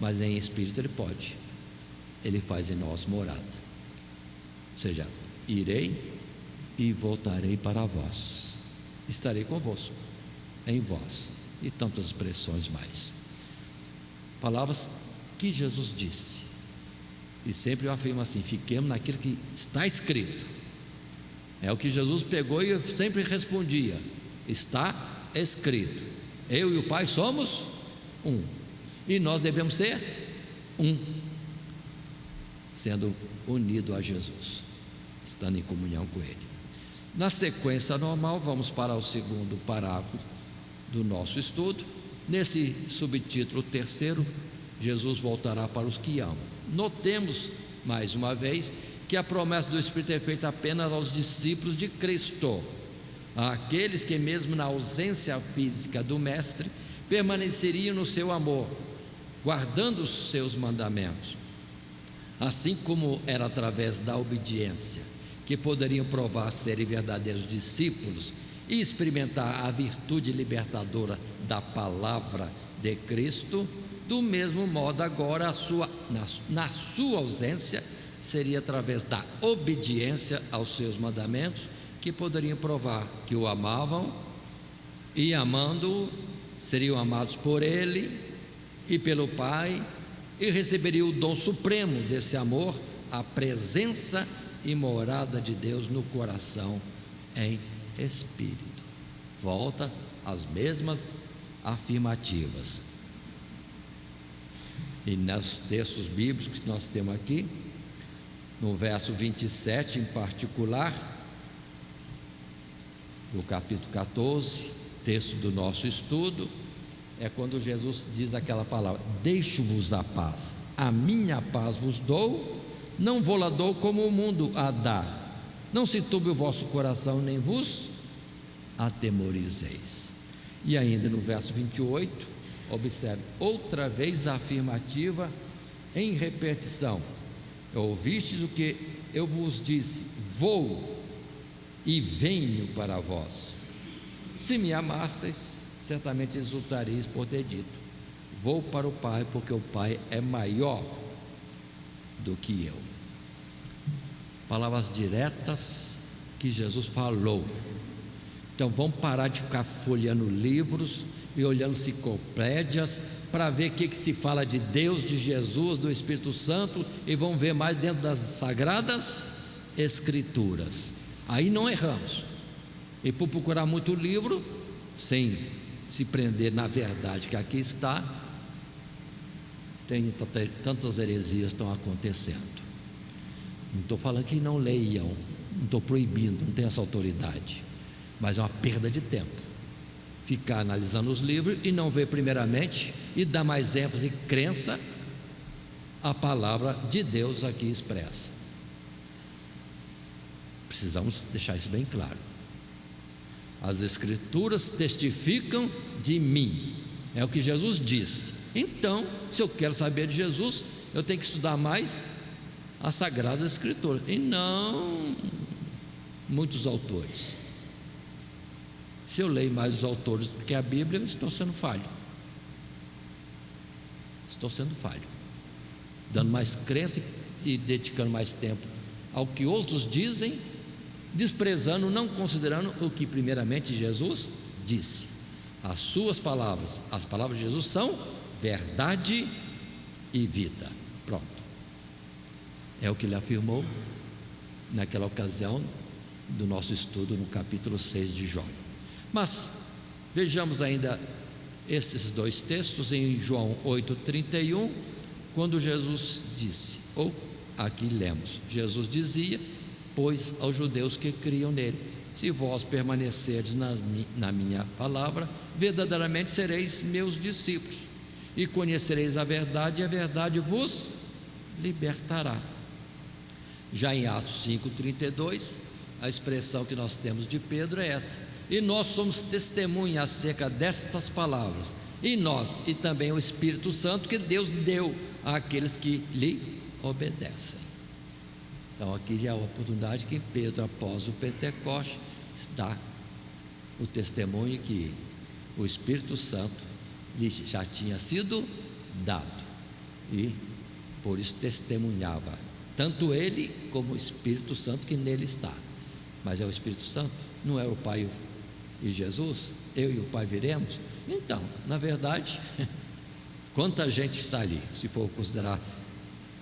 Speaker 2: mas em espírito Ele pode. Ele faz em nós morada. Ou seja, irei e voltarei para vós, estarei convosco, em vós, e tantas expressões mais. Palavras que Jesus disse, e sempre eu afirmo assim: fiquemos naquilo que está escrito. É o que Jesus pegou e eu sempre respondia: está escrito, eu e o Pai somos um, e nós devemos ser um, sendo unido a Jesus, estando em comunhão com Ele. Na sequência normal, vamos para o segundo parágrafo do nosso estudo. Nesse subtítulo terceiro, Jesus voltará para os que amam. Notemos mais uma vez que a promessa do Espírito é feita apenas aos discípulos de Cristo, àqueles que mesmo na ausência física do Mestre permaneceriam no seu amor, guardando os seus mandamentos, assim como era através da obediência que poderiam provar serem verdadeiros discípulos e experimentar a virtude libertadora da palavra de Cristo. Do mesmo modo, agora na sua ausência, seria através da obediência aos seus mandamentos que poderiam provar que o amavam, e amando-o, seriam amados por Ele e pelo Pai, e receberiam o dom supremo desse amor, a presença e morada de Deus no coração em espírito. Volta às mesmas afirmativas. E nos textos bíblicos que nós temos aqui, no verso 27 em particular, no capítulo 14, texto do nosso estudo, é quando Jesus diz aquela palavra: deixo-vos a paz, a minha paz vos dou, não vou-la dou como o mundo a dá. Não se turbe o vosso coração, nem vos atemorizeis. E ainda no verso 28, observe outra vez a afirmativa em repetição: ouvistes o que eu vos disse, vou e venho para vós. Se me amasseis, certamente exultareis por ter dito: vou para o Pai, porque o Pai é maior do que eu. Palavras diretas que Jesus falou. Então vamos parar de ficar folheando livros e olhando enciclopédias para ver o que se fala de Deus, de Jesus, do Espírito Santo, e vamos ver mais dentro das Sagradas Escrituras. Aí não erramos. E por procurar muito livro, sem se prender na verdade que aqui está, tantas heresias estão acontecendo. Não estou falando que não leiam, não estou proibindo, não tem essa autoridade, mas é uma perda de tempo ficar analisando os livros e não ver primeiramente e dar mais ênfase e crença à palavra de Deus aqui expressa. Precisamos deixar isso bem claro. As Escrituras testificam de mim, é o que Jesus disse. Então, se eu quero saber de Jesus, eu tenho que estudar mais as Sagradas Escrituras, e não muitos autores. Se eu leio mais os autores do que a Bíblia, eu estou sendo falho. Estou sendo falho, dando mais crença e dedicando mais tempo ao que outros dizem, desprezando, não considerando o que primeiramente Jesus disse. As suas palavras, as palavras de Jesus, são verdade e vida. Pronto. É o que ele afirmou naquela ocasião do nosso estudo no capítulo 6 de João. Mas vejamos ainda esses dois textos em João 8,31, quando Jesus disse, ou aqui lemos, Jesus dizia, pois aos judeus que criam nele, se vós permanecerdes na minha palavra, verdadeiramente sereis meus discípulos, e conhecereis a verdade, e a verdade vos libertará. Já em Atos 5,32, a expressão que nós temos de Pedro é essa: e nós somos testemunhas acerca destas palavras, e nós, e também o Espírito Santo que Deus deu àqueles que lhe obedecem. Então aqui já é a oportunidade que Pedro, após o Pentecoste, dá o testemunho que o Espírito Santo lhe já tinha sido dado, e por isso testemunhava tanto ele como o Espírito Santo que nele está. Mas é o Espírito Santo, não é o Pai e Jesus, eu e o Pai viremos. Então, na verdade, quanta gente está ali, se for considerar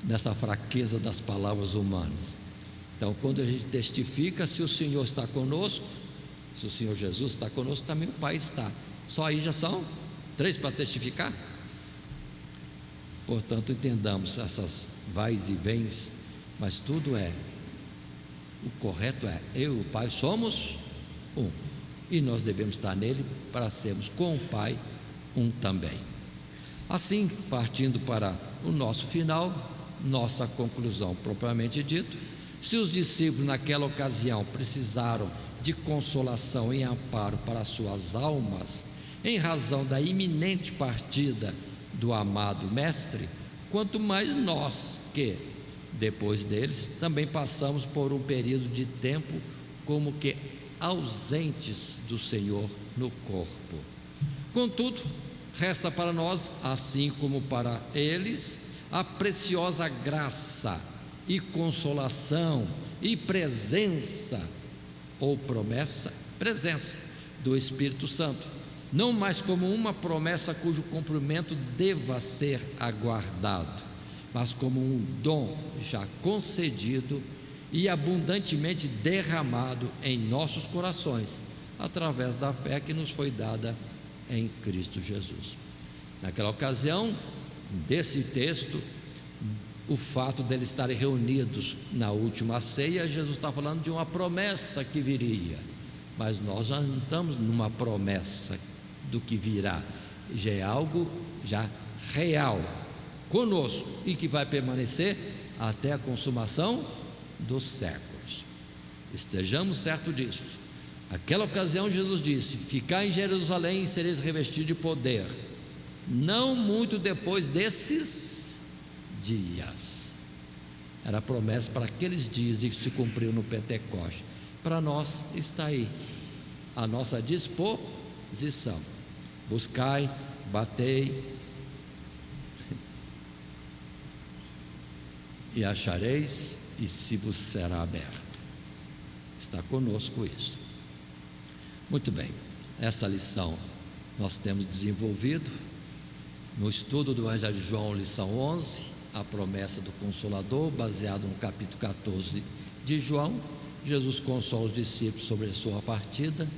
Speaker 2: nessa fraqueza das palavras humanas. Então, quando a gente testifica, se o Senhor está conosco, se o Senhor Jesus está conosco, também o Pai está. Só aí já são 3 para testificar. Portanto, entendamos essas vais e vens, mas tudo o correto é, eu e o Pai somos um, e nós devemos estar nele para sermos com o Pai um também. Assim, partindo para o nosso final, nossa conclusão propriamente dito, se os discípulos naquela ocasião precisaram de consolação e amparo para suas almas, em razão da iminente partida do amado Mestre, quanto mais nós que, depois deles, também passamos por um período de tempo como que ausentes do Senhor no corpo. Contudo, resta para nós, assim como para eles, a preciosa graça e consolação e presença do Espírito Santo, não mais como uma promessa cujo cumprimento deva ser aguardado, mas como um dom já concedido e abundantemente derramado em nossos corações, através da fé que nos foi dada em Cristo Jesus. Naquela ocasião, desse texto, o fato deles estarem reunidos na última ceia, Jesus está falando de uma promessa que viria, mas nós já não estamos numa promessa do que virá, já é algo já real conosco e que vai permanecer até a consumação dos séculos. Estejamos certos disso. Aquela ocasião Jesus disse: ficai em Jerusalém e sereis revestidos de poder, não muito depois desses dias. Era a promessa para aqueles dias e que se cumpriu no Pentecoste. Para nós está aí a nossa disposição: buscai, batei e achareis, e se vos será aberto. Está conosco isso. Muito bem, essa lição nós temos desenvolvido no estudo do Evangelho de João, lição 11, a promessa do Consolador, baseado no capítulo 14 de João. Jesus consola os discípulos sobre a sua partida,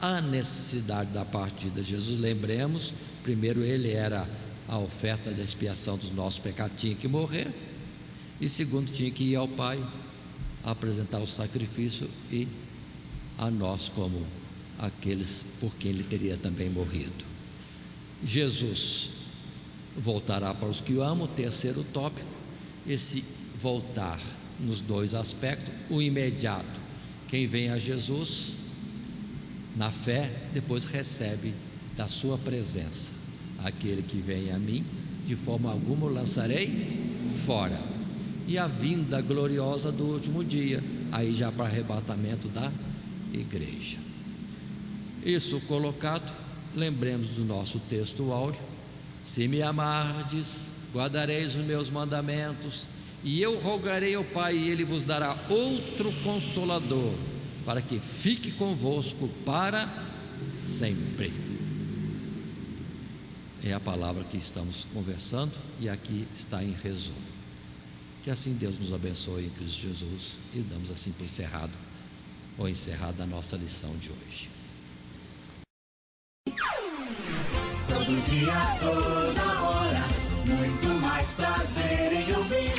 Speaker 2: a necessidade da partida de Jesus. Lembremos, primeiro ele era a oferta da expiação dos nossos pecados, tinha que morrer, e segundo, tinha que ir ao Pai apresentar o sacrifício, e a nós como aqueles por quem ele teria também morrido. Jesus voltará para os que o amam. Terceiro tópico, esse voltar nos dois aspectos: o imediato, quem vem a Jesus na fé, depois recebe da sua presença. Aquele que vem a mim, de forma alguma o lançarei fora. E a vinda gloriosa do último dia, aí já para arrebatamento da igreja. Isso colocado, lembremos do nosso texto áureo: se me amardes, guardareis os meus mandamentos, e eu rogarei ao Pai, e ele vos dará outro Consolador, para que fique convosco para sempre. é a palavra que estamos conversando e aqui está em resumo. Que assim Deus nos abençoe em Cristo Jesus e damos assim por encerrada a nossa lição de hoje.
Speaker 3: Todo dia, toda hora, muito mais prazer em ouvir.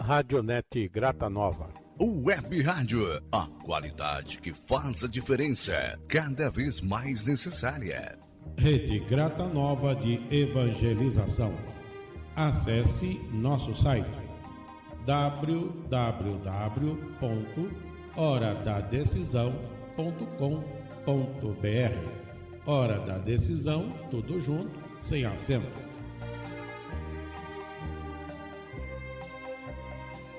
Speaker 1: Radionet Grata Nova.
Speaker 4: Web Rádio, a qualidade que faz a diferença, cada vez mais necessária.
Speaker 5: Rede Grata Nova de Evangelização. Acesse nosso site www.horadadecisão.com.br. Hora da Decisão, tudo junto, sem acento.